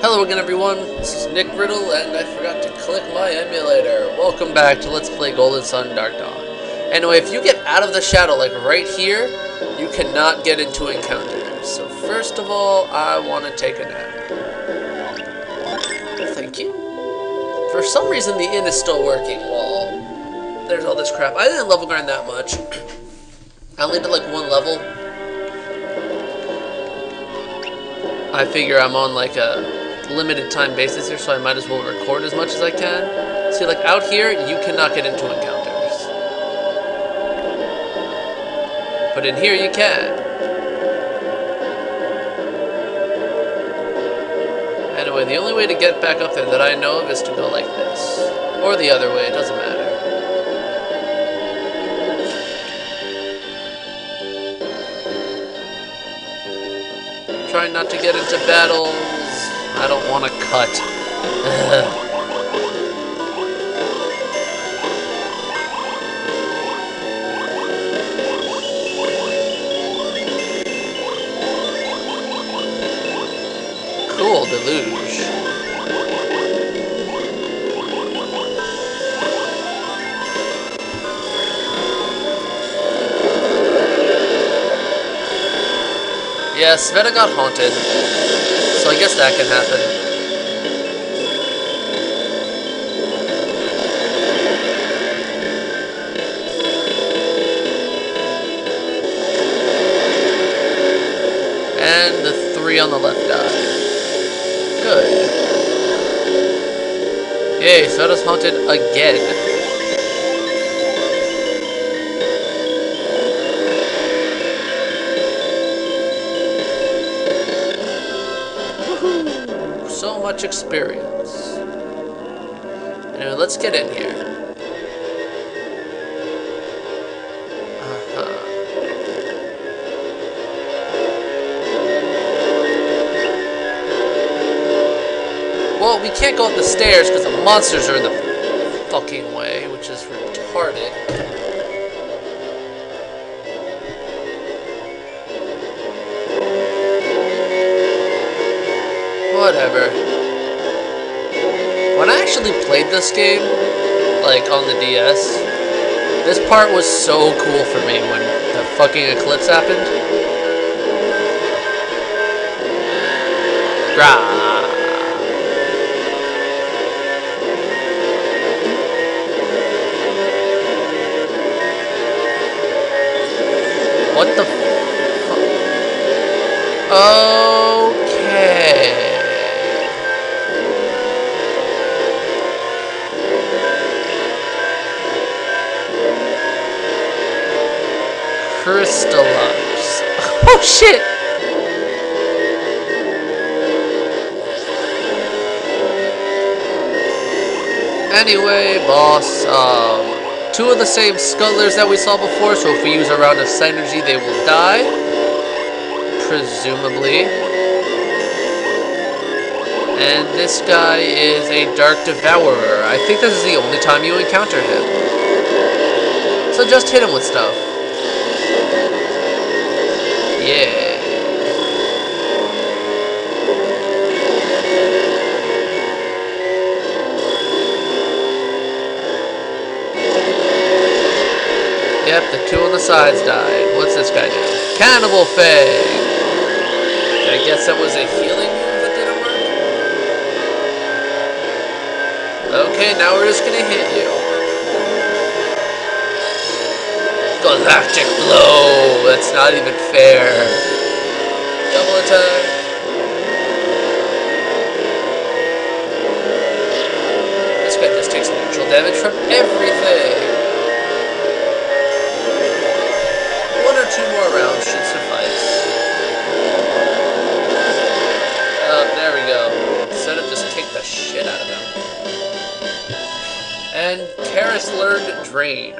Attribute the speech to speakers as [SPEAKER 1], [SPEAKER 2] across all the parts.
[SPEAKER 1] Hello again everyone, this is NickRiddle and I forgot to click my emulator. Welcome back to Let's Play Golden Sun Dark Dawn. Anyway, if you get out of the shadow, like right here, you cannot get into encounters. So first of all, I want to take a nap. Thank you. For some reason the inn is still working while there's all this crap. I didn't level grind that much. I only did like one level. I figure I'm on like a limited time basis here, so I might as well record as much as I can. See, like out here, you cannot get into encounters. But in here, you can. Anyway, the only way to get back up there that I know of is to go like this. Or the other way, it doesn't matter. Trying not to get into battles. I don't want to cut. Cool deluge. Yeah, Sveta got haunted, so I guess that can happen. And the 3 on the left died. Good. Yay, Sveta's haunted again. So much experience. Anyway, let's get in here. Well, we can't go up the stairs because the monsters are in the fucking way, which is retarded. Whatever. When I actually played this game, like on the DS, this part was so cool for me when the fucking eclipse happened. Grah. What the fuck? Okay. Crystallize. Oh shit! Anyway, boss, 2 of the same scuttlers that we saw before, so if we use a round of synergy, they will die. Presumably. And this guy is a Dark Devourer. I think this is the only time you encounter him. So just hit him with stuff. Yeah. Yep, the 2 on the sides died. What's this guy do? Cannibal Fang! I guess that was a healing move that didn't work? Okay, now we're just gonna hit you. Galactic blow! That's not even fair. Double attack. This guy just takes neutral damage from everything. 1 or 2 more rounds should suffice. There we go. Instead of just take the shit out of him. And Karis learned Drain.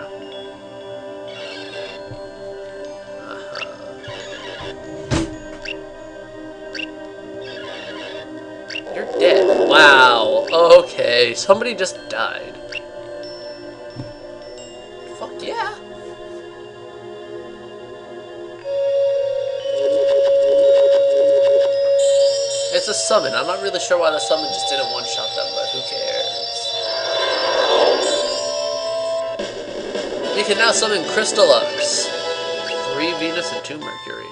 [SPEAKER 1] You're dead. Wow. Okay. Somebody just died. Fuck yeah. summon. I'm not really sure why the summon just didn't one-shot them, but who cares? We can now summon Crystallux. 3 Venus and 2 Mercury.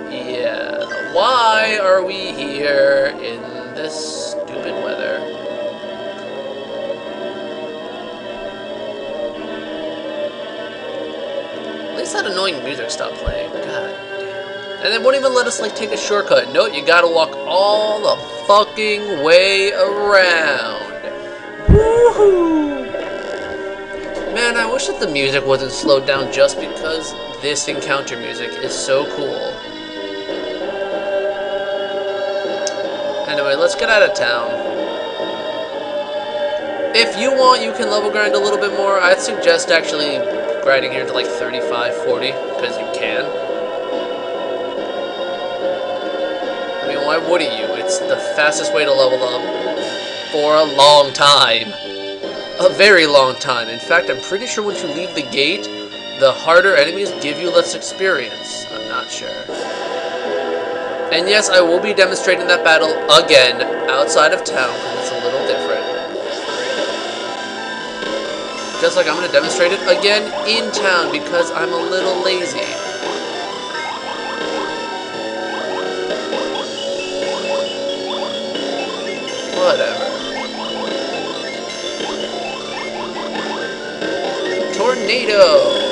[SPEAKER 1] Yeah. Why are we here in this stupid weather? At least that annoying music stopped playing. God damn. And they won't even let us, like, take a shortcut. No, you gotta walk all the fucking way around. Woohoo! Man, I wish that the music wasn't slowed down just because this encounter music is so cool. Anyway, let's get out of town. If you want, you can level grind a little bit more. I'd suggest actually grinding here to like 35, 40, because you can. I mean, why wouldn't you? It's the fastest way to level up for a long time. A very long time. In fact, I'm pretty sure once you leave the gate, the harder enemies give you less experience. I'm not sure. And yes, I will be demonstrating that battle again outside of town, because it's a little different. Just like I'm going to demonstrate it again in town, because I'm a little lazy. Whatever. Tornado!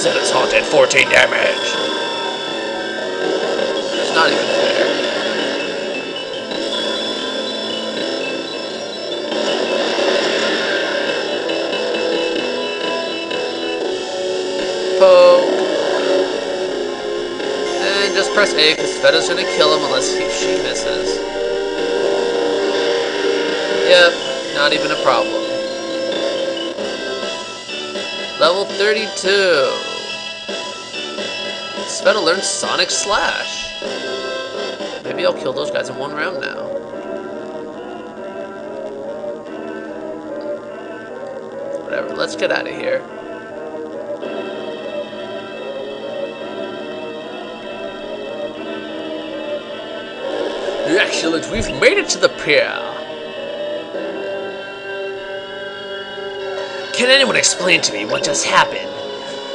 [SPEAKER 1] It's haunted, 14 damage. It's not even fair. Poke. And just press A because Fetta's gonna kill him unless she misses. Yep, not even a problem. Level 32. Sveta learned Sonic Slash. Maybe I'll kill those guys in one round now. Whatever, let's get out of here. Excellent, we've made it to the pier. Can anyone explain to me what just happened?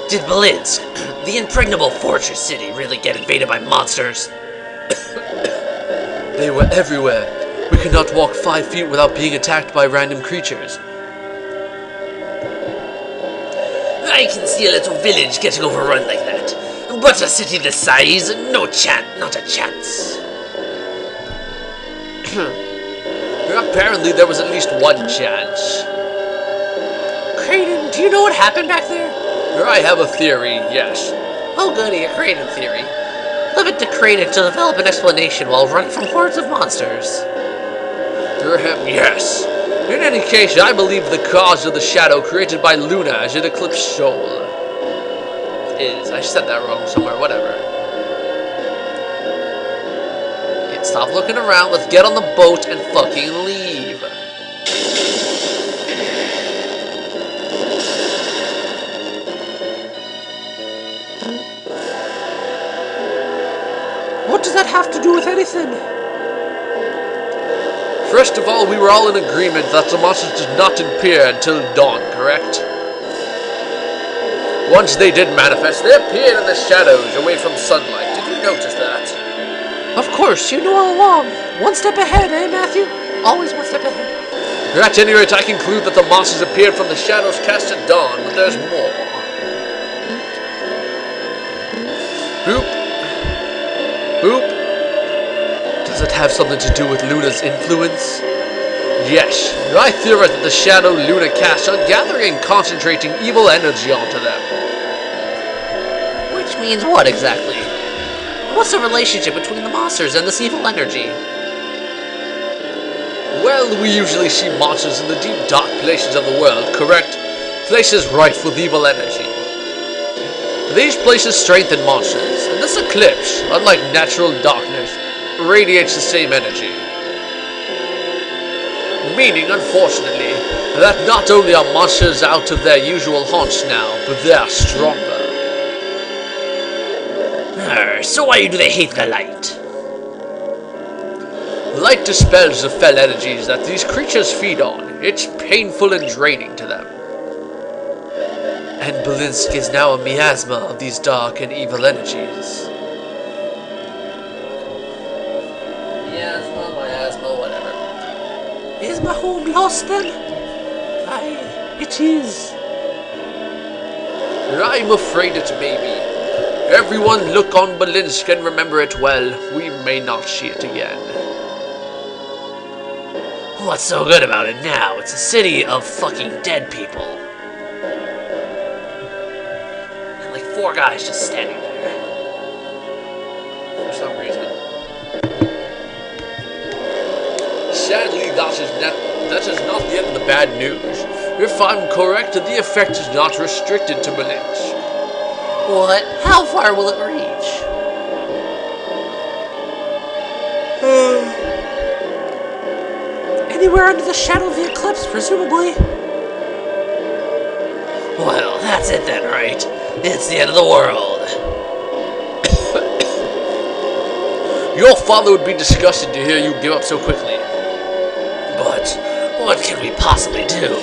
[SPEAKER 1] Did Blitz, the impregnable fortress city, really get invaded by monsters? They were everywhere. We could not walk 5 feet without being attacked by random creatures. I can see a little village getting overrun like that. But a city this size, no chance, not a chance. Apparently there was at least one chance. Kraden, do you know what happened back there? I have a theory, yes. Oh goody, a Kraden theory. Leave it to Kraden to develop an explanation while running from hordes of monsters. Yes. In any case, I believe the cause of the shadow created by Luna as an eclipse soul is... I said that wrong somewhere, whatever. Yeah, stop looking around, let's get on the boat and fucking leave. What does that have to do with anything? First of all, we were all in agreement that the monsters did not appear until dawn, correct? Once they did manifest, they appeared in the shadows, away from sunlight. Did you notice that? Of course, you knew all along. One step ahead, eh, Matthew? Always one step ahead. At any rate, I conclude that the monsters appeared from the shadows cast at dawn, but there's more. Boop. Boop. Does it have something to do with Luna's influence? Yes, I theorize that the shadow Luna casts are gathering and concentrating evil energy onto them. Which means what exactly? What's the relationship between the monsters and this evil energy? Well, we usually see monsters in the deep dark places of the world, correct? Places rife with evil energy. These places strengthen monsters, and this eclipse, unlike natural darkness, radiates the same energy. Meaning, unfortunately, that not only are monsters out of their usual haunts now, but they are stronger.
[SPEAKER 2] So why do they hate the light?
[SPEAKER 1] Light dispels the fell energies that these creatures feed on. It's painful and draining to them. And Belinsk is now a miasma of these dark and evil energies. Miasma, whatever.
[SPEAKER 2] Is my home lost then? Aye, it is.
[SPEAKER 1] I'm afraid it may be. Everyone look on Belinsk and remember it well. We may not see it again.
[SPEAKER 2] What's so good about it now? It's a city of fucking dead people. And like 4 guys just standing there.
[SPEAKER 1] For some reason. Sadly, that is not the end of the bad news. If I'm correct, the effect is not restricted to Belinsk.
[SPEAKER 2] What? How far will it reach? Anywhere under the shadow of the eclipse, presumably. Well, that's it then, right? It's the end of the world.
[SPEAKER 1] Your father would be disgusted to hear you give up so quickly.
[SPEAKER 2] But what can we possibly do?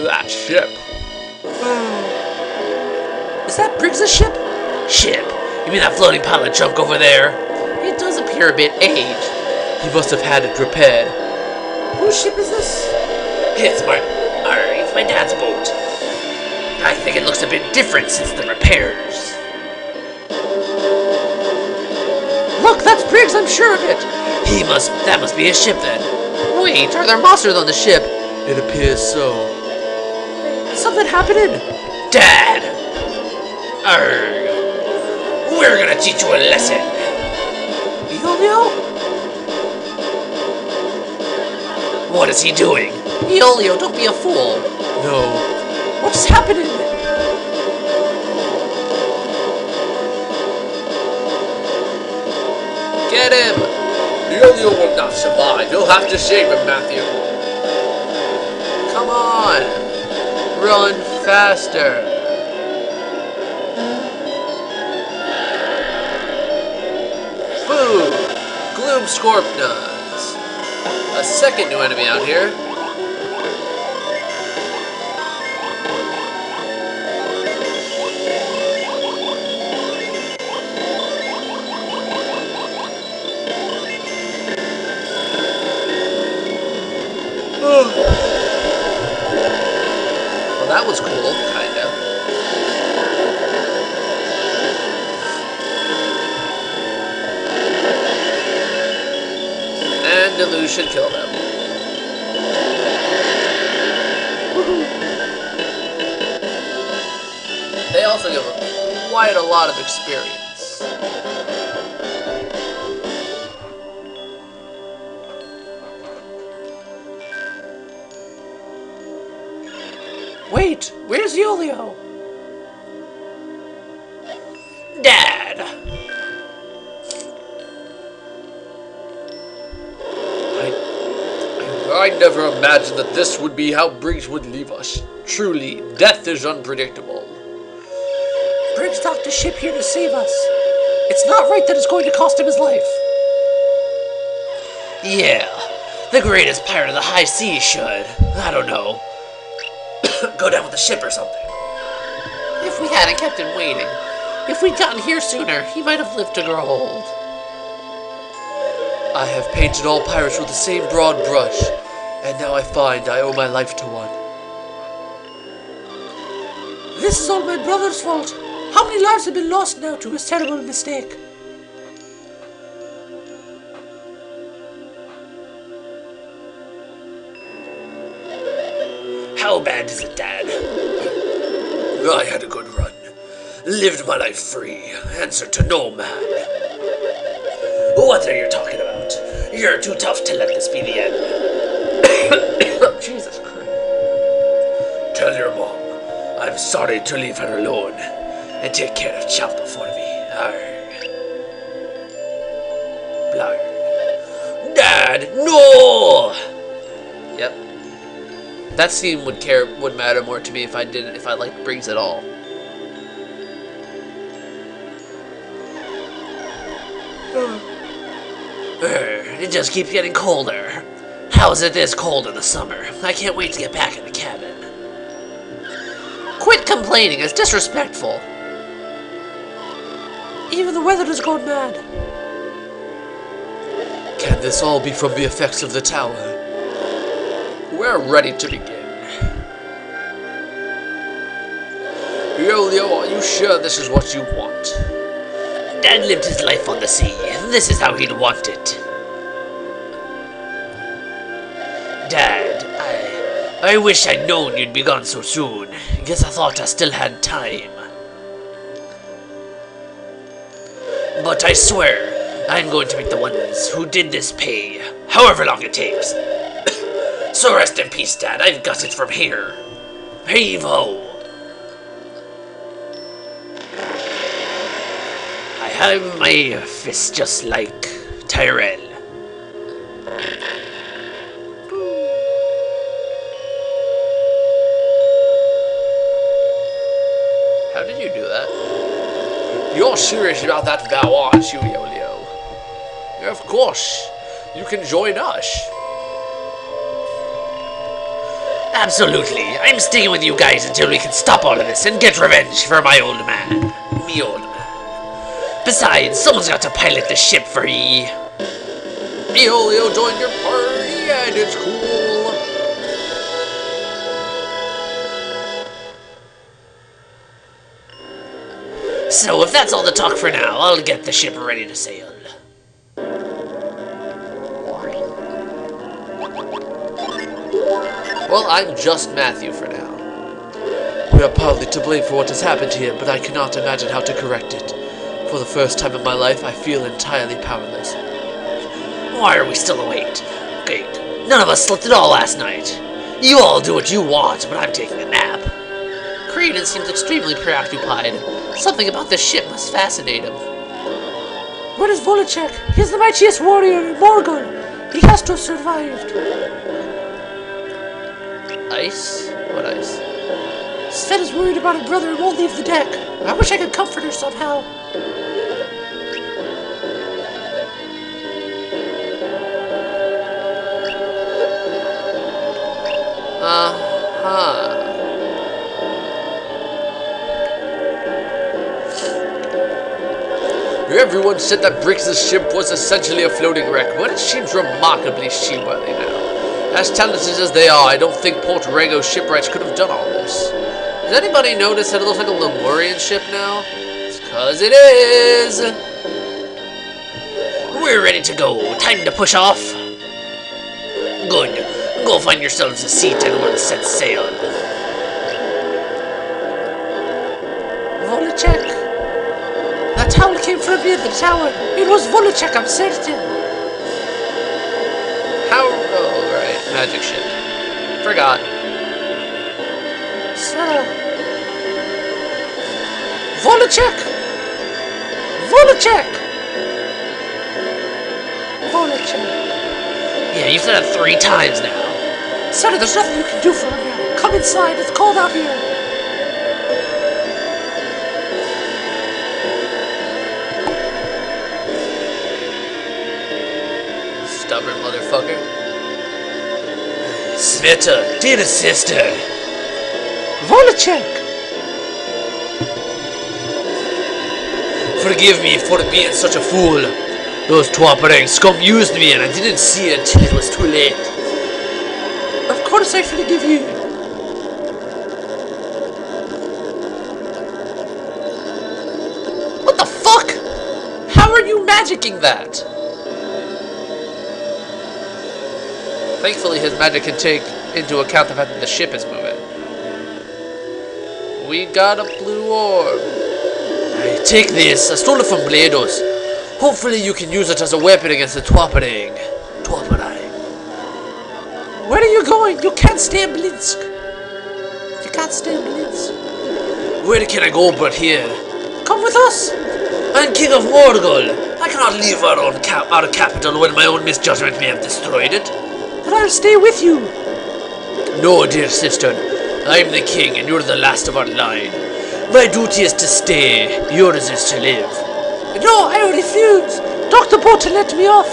[SPEAKER 1] That ship.
[SPEAKER 2] Is that Briggs' ship? Ship? You mean that floating pile of junk over there? It does appear a bit aged.
[SPEAKER 1] He must have had it repaired.
[SPEAKER 2] Whose ship is this? It's my dad's boat. I think it looks a bit different since the repairs. Look, that's Briggs, I'm sure of it. That must be his ship then. Wait, are there monsters on the ship?
[SPEAKER 1] It appears so.
[SPEAKER 2] Something happening? Dad! Arrgh. We're gonna teach you a lesson. Iolio? What is he doing? Iolio, don't be a fool.
[SPEAKER 1] No.
[SPEAKER 2] What's happening?
[SPEAKER 1] Get him! Iolio will not survive. You'll have to save him, Matthew. Come on! Run faster! Boom! Gloom Scorpnuts! A second new enemy out here. Well, that was cool, kinda. And Delusion killed him. They also give quite a lot of experience.
[SPEAKER 2] Wait, where's Iolio? Dad!
[SPEAKER 1] I never imagined that this would be how Briggs would leave us. Truly, death is unpredictable.
[SPEAKER 2] Briggs docked a ship here to save us. It's not right that it's going to cost him his life. Yeah, the greatest pirate of the high seas should, I don't know, go down with the ship or something. If we hadn't kept him waiting, if we'd gotten here sooner, he might have lived to grow old.
[SPEAKER 1] I have painted all pirates with the same broad brush, and now I find I owe my life to one.
[SPEAKER 2] This is all my brother's fault. How many lives have been lost now to his terrible mistake? How bad is it, Dad?
[SPEAKER 1] I had a good run. Lived my life free. Answered to no man.
[SPEAKER 2] What are you talking about? You're too tough to let this be the end.
[SPEAKER 1] Jesus Christ. Tell your mom. I
[SPEAKER 2] I'm sorry to leave her alone. And take care of Champa for me. Arr. Blarg. Dad, no!
[SPEAKER 1] Yep. That scene would matter more to me if I liked Briggs at all.
[SPEAKER 2] It just keeps getting colder. How is it this cold in the summer? I can't wait to get back in the cabin.
[SPEAKER 1] Quit complaining, it's disrespectful. Even the weather has gone mad. Can this all be from the effects of the tower? We're ready to begin. Yo, are you sure this is what you want?
[SPEAKER 2] Dad lived his life on the sea. This is how he'd want it. Dad, I wish I'd known you'd be gone so soon. Guess I thought I still had time. But I swear, I'm going to make the ones who did this pay, however long it takes. So rest in peace, Dad. I've got it from here. Heave-ho! I have my fist just like Tyrell.
[SPEAKER 1] How did you do that? You're serious about that vow, aren't you, Yo-Yo? Of course. You can join us.
[SPEAKER 2] Absolutely. I'm staying with you guys until we can stop all of this and get revenge for my old man. Me old man. Besides, someone's got to pilot the ship for ye.
[SPEAKER 1] Yo-Yo joined your party and it's cool.
[SPEAKER 2] So if that's all the talk for now, I'll get the ship ready to sail.
[SPEAKER 1] Well, I'm just Matthew for now. We are partly to blame for what has happened here, but I cannot imagine how to correct it. For the first time in my life, I feel entirely powerless.
[SPEAKER 2] Why are we still awake? Great. None of us slept at all last night. You all do what you want, but I'm taking a nap.
[SPEAKER 1] Creedon seems extremely preoccupied. Something about this ship must fascinate him.
[SPEAKER 3] Where is Volacek? He's the mightiest warrior in Morgan. He has to have survived.
[SPEAKER 1] Ice? What ice?
[SPEAKER 3] Sven is worried about her brother and won't leave the deck. I wish I could comfort her somehow.
[SPEAKER 1] Uh-huh. Everyone said that Briggs' ship was essentially a floating wreck, but it seems remarkably seaworthy now. As talented as they are, I don't think Port Rego shipwrights could have done all this. Does anybody notice that it looks like a Lemurian ship now? It's 'cause it is!
[SPEAKER 2] We're ready to go. Time to push off. Good. Go find yourselves a seat and we'll set sail.
[SPEAKER 3] Volacek. That towel came from near the tower. It was Volacek, I'm certain.
[SPEAKER 1] How? Oh, right. Magic ship. Forgot.
[SPEAKER 3] Sveta. Volacek! Volacek! Volacek.
[SPEAKER 2] Yeah, you've said it 3 times now.
[SPEAKER 3] Sveta, there's nothing you can do for him now. Come inside, it's cold out here.
[SPEAKER 1] Stubborn motherfucker.
[SPEAKER 2] Sveta, dear sister.
[SPEAKER 3] Volacek!
[SPEAKER 2] Forgive me for being such a fool. Those Twaparang scum used me and I didn't see it until it was too late.
[SPEAKER 3] Of course I forgive you.
[SPEAKER 1] What the fuck? How are you magicking that? Thankfully, his magic can take into account the fact that the ship is moving. We got a blue orb.
[SPEAKER 2] Hey, take this. I stole it from Blados. Hopefully you can use it as a weapon against the Twaparang.
[SPEAKER 3] Where are you going? You can't stay in Blinsk. You can't stay in Blinsk.
[SPEAKER 2] Where can I go but here?
[SPEAKER 3] Come with us.
[SPEAKER 2] I'm King of Morgul. I cannot leave our capital when my own misjudgment may have destroyed it.
[SPEAKER 3] Then I'll stay with you.
[SPEAKER 2] No, dear sister. I'm the king and you're the last of our line. My duty is to stay. Yours is to live.
[SPEAKER 3] No, I refuse. Dock the boat and let me off.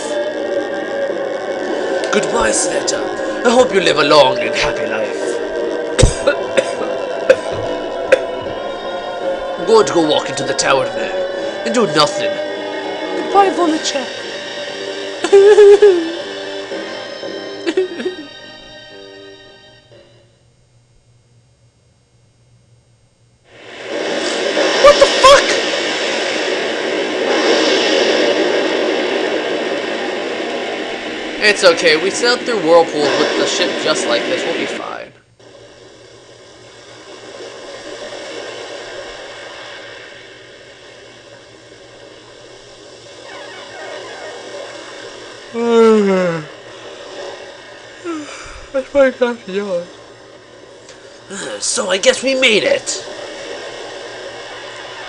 [SPEAKER 2] Goodbye, Sveta. I hope you live a long and happy life. I'm going to go walk into the tower now and do nothing.
[SPEAKER 3] Goodbye, Volachek. What the fuck?
[SPEAKER 1] It's okay, we sailed through whirlpools with the ship just like this, we'll be fine.
[SPEAKER 3] That's my backyard.
[SPEAKER 2] So I guess we made it.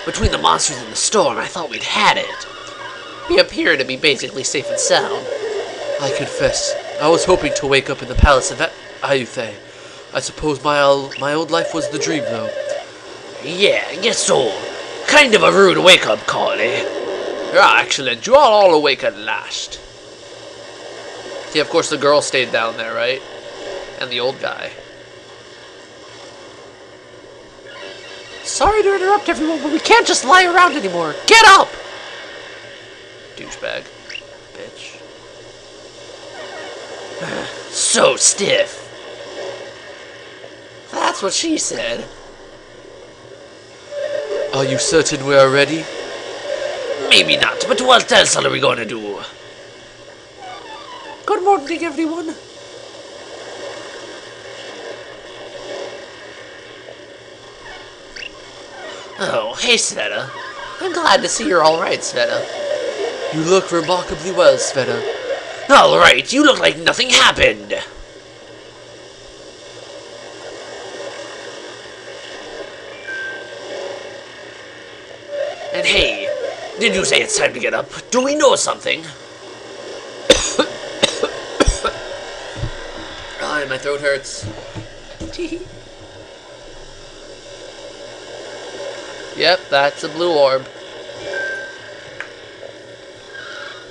[SPEAKER 2] Between the monsters and the storm, I thought we'd had it.
[SPEAKER 1] We appear to be basically safe and sound. I confess, I was hoping to wake up in the palace of Ayuthe. I suppose my old life was the dream, though.
[SPEAKER 2] Yeah, I guess so. Kind of a rude wake-up call, eh?
[SPEAKER 1] Ah, excellent. You are all awake at last. See, of course, the girl stayed down there, right? And the old guy.
[SPEAKER 3] Sorry to interrupt everyone, but we can't just lie around anymore. Get up!
[SPEAKER 1] Douchebag. Bitch.
[SPEAKER 2] So stiff.
[SPEAKER 1] That's what she said.
[SPEAKER 2] Are you certain we are ready? Maybe not, but what else are we going to do?
[SPEAKER 3] Good morning, everyone.
[SPEAKER 2] Oh, hey, Sveta.
[SPEAKER 1] I'm glad to see you're alright, Sveta.
[SPEAKER 2] You look remarkably well, Sveta. Alright, you look like nothing happened. And hey, did you say it's time to get up? Do we know something?
[SPEAKER 1] Ah, my throat hurts. Yep, that's a blue orb.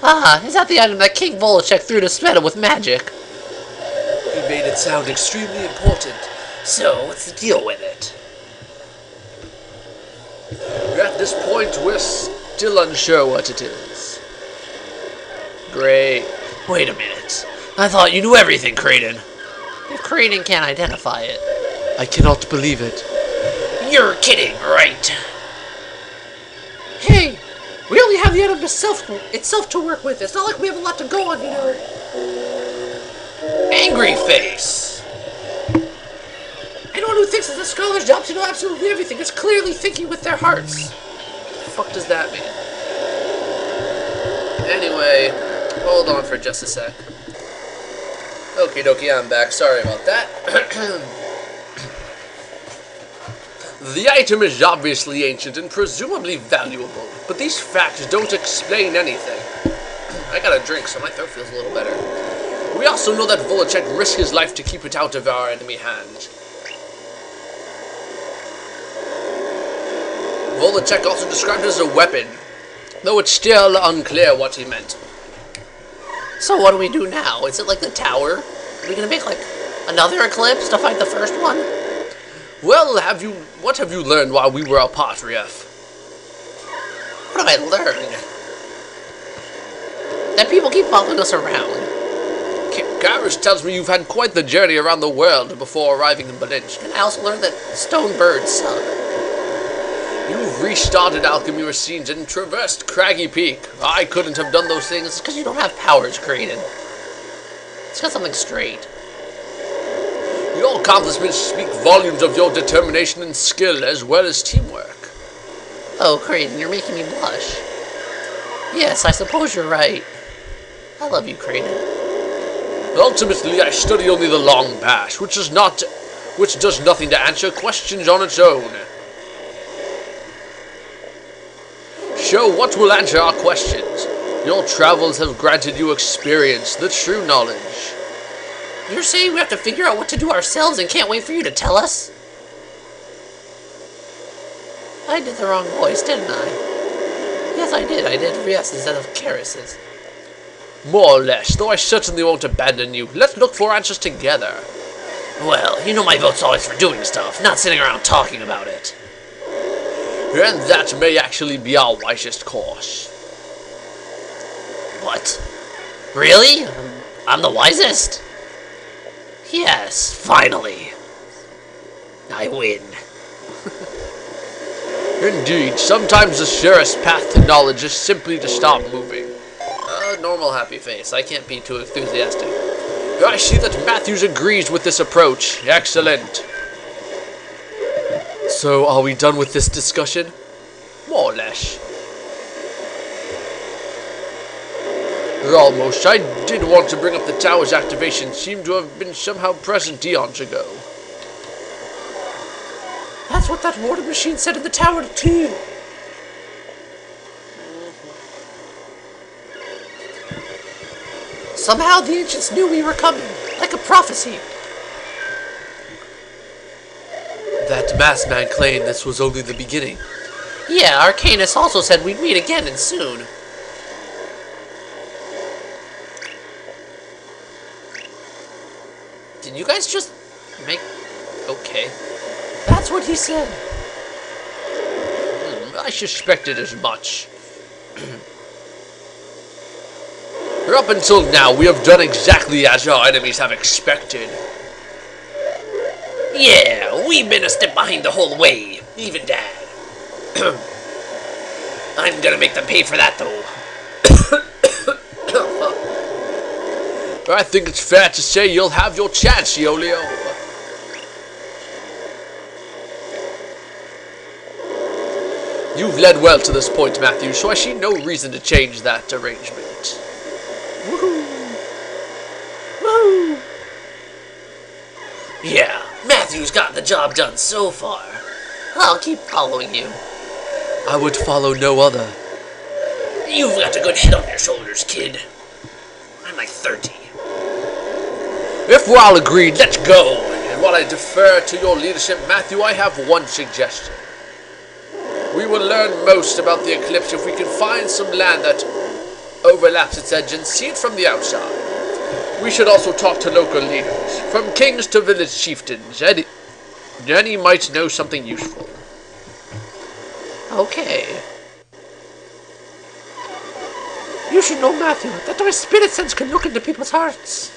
[SPEAKER 3] Ah, is that the item that King Volachek threw to Sveta with magic?
[SPEAKER 2] You made it sound extremely important. So, what's the deal with it?
[SPEAKER 1] At this point, we're still unsure what it is. Great.
[SPEAKER 2] Wait a minute. I thought you knew everything, Kraden.
[SPEAKER 3] If Kraden can't identify it.
[SPEAKER 2] I cannot believe it. You're kidding, right?
[SPEAKER 3] Hey, we only have the item itself to work with. It's not like we have a lot to go on, you know.
[SPEAKER 2] Angry face.
[SPEAKER 3] Anyone who thinks it's a scholar's job to know absolutely everything is clearly thinking with their hearts.
[SPEAKER 1] What the fuck does that mean? Anyway, hold on for just a sec. Okie dokie, I'm back. Sorry about that. The item is obviously ancient and presumably valuable, but these facts don't explain anything. I got a drink, so my throat feels a little better. We also know that Volachek risked his life to keep it out of our enemy hands. Volachek also described it as a weapon, though it's still unclear what he meant.
[SPEAKER 3] So what do we do now? Is it like the tower? Are we gonna make like another eclipse to fight the first one?
[SPEAKER 1] Well, what have you learned while we were apart, Rief?
[SPEAKER 3] What have I learned? That people keep following us around.
[SPEAKER 1] Garrus tells me you've had quite the journey around the world before arriving in Balinch.
[SPEAKER 3] And I also learned that stone birds suck.
[SPEAKER 1] You've restarted alchemy machines and traversed Craggy Peak. I couldn't have done those things.
[SPEAKER 3] It's because you don't have powers created. It's got something straight.
[SPEAKER 1] Your accomplishments speak volumes of your determination and skill, as well as teamwork.
[SPEAKER 3] Oh, Kraden, you're making me blush. Yes, I suppose you're right. I love you, Kraden.
[SPEAKER 1] Ultimately, I study only the long past, which does nothing to answer questions on its own. show what will answer our questions. Your travels have granted you experience, the true knowledge.
[SPEAKER 3] You're saying we have to figure out what to do ourselves and can't wait for you to tell us? I did the wrong voice, didn't I? Yes, I did. I did yes instead of Karis's.
[SPEAKER 1] More or less, though I certainly won't abandon you. Let's look for answers together.
[SPEAKER 2] Well, you know my vote's always for doing stuff, not sitting around talking about it.
[SPEAKER 1] And that may actually be our wisest course.
[SPEAKER 2] What? Really? I'm the wisest? Yes, finally. I win.
[SPEAKER 1] Indeed, sometimes the surest path to knowledge is simply to stop moving.
[SPEAKER 3] Normal happy face. I can't be too enthusiastic.
[SPEAKER 1] I see that Matthews agrees with this approach. Excellent. So, are we done with this discussion? More or less. Almost. I did want to bring up the tower's activation. Seemed to have been somehow present eons ago.
[SPEAKER 3] That's what that water machine said in the tower too. Somehow the ancients knew we were coming, like a prophecy.
[SPEAKER 1] That masked man claimed this was only the beginning.
[SPEAKER 3] Yeah, Arcanus also said we'd meet again and soon. Did you guys just make... Okay. That's what he said.
[SPEAKER 1] I suspected as much. Up until now, we have done exactly as our enemies have expected.
[SPEAKER 2] Yeah, we've been a step behind the whole way, even Dad. I'm gonna make them pay for that, though.
[SPEAKER 1] I think it's fair to say you'll have your chance, Iolio. You've led well to this point, Matthew, so I see no reason to change that arrangement.
[SPEAKER 3] Woohoo! Woohoo!
[SPEAKER 2] Yeah, Matthew's got the job done so far.
[SPEAKER 3] I'll keep following you.
[SPEAKER 1] I would follow no other.
[SPEAKER 2] You've got a good head on your shoulders, kid. I'm like 30.
[SPEAKER 1] If we're all agreed, let's go. And while I defer to your leadership, Matthew, I have one suggestion. We will learn most about the eclipse if we can find some land that overlaps its edge and see it from the outside. We should also talk to local leaders, from kings to village chieftains. Any might know something useful.
[SPEAKER 3] Okay. You should know, Matthew, that my spirit sense can look into people's hearts.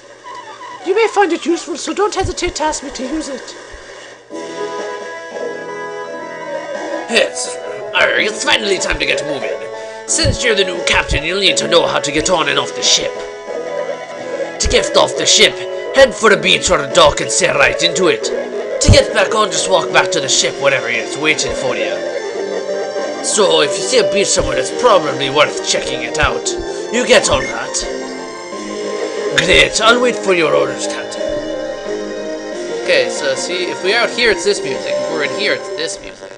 [SPEAKER 3] You may find it useful, so don't hesitate to ask me to use it.
[SPEAKER 2] It's finally time to get moving. Since you're the new captain, you'll need to know how to get on and off the ship. To get off the ship, head for the beach or the dock and sail right into it. To get back on, just walk back to the ship whenever it's waiting for you. So, if you see a beach somewhere, it's probably worth checking it out. You get all that? Great, I'll wait for your orders, Captain.
[SPEAKER 3] Okay, so see, if we're out here, it's this music. If we're in here, it's this music.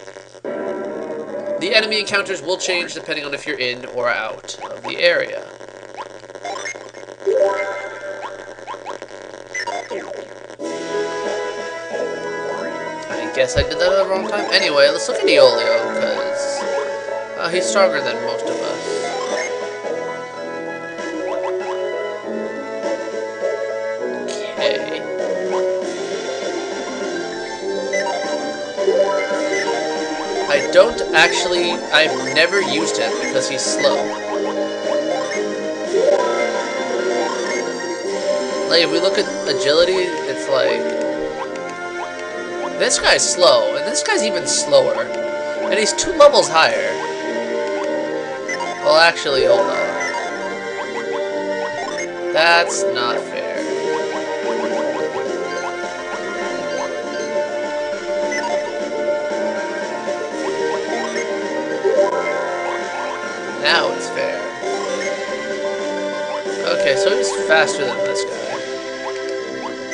[SPEAKER 3] The enemy encounters will change depending on if you're in or out of the area. I guess I did that at the wrong time. Anyway, let's look at Iolio, because he's stronger than most of us. Okay. I've never used him because he's slow. Like, if we look at agility, it's like... This guy's slow, and this guy's even slower. And he's 2 levels higher. Well, actually, hold on. That's not fair. Now it's fair. Okay, so he's faster than this guy.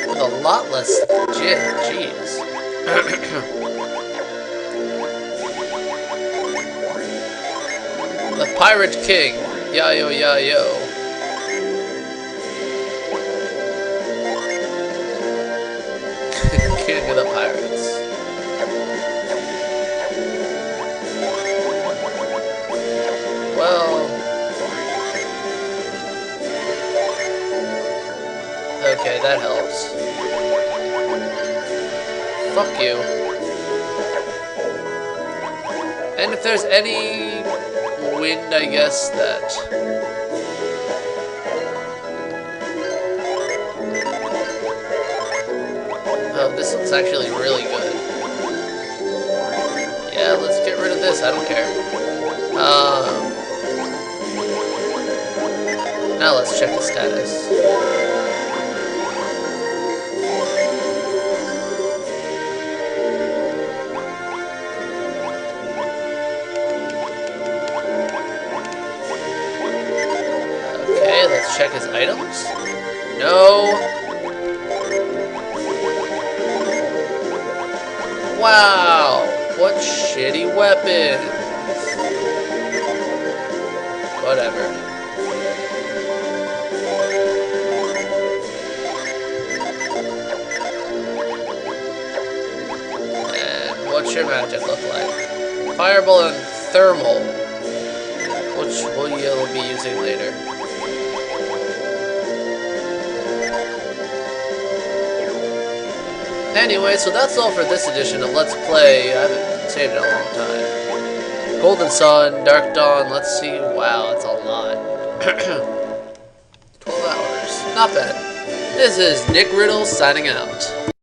[SPEAKER 3] With a lot less jeez.
[SPEAKER 1] Pirate King. Yayo, yayo. King of the pirates. Well... okay, that helps. Fuck you. And if there's any wind, I guess, that... oh, this looks actually really good. Yeah, let's get rid of this, I don't care. Now let's check the status. Okay, let's check his items. No. Wow, what shitty weapons. Whatever. And what's your magic look like? Fireball and thermal, which we'll be using later. Anyway, so that's all for this edition of Let's Play. I haven't saved it in a long time. Golden Sun, Dark Dawn, let's see. Wow, that's a lot. 12 hours. Not bad. This is NickRiddle signing out.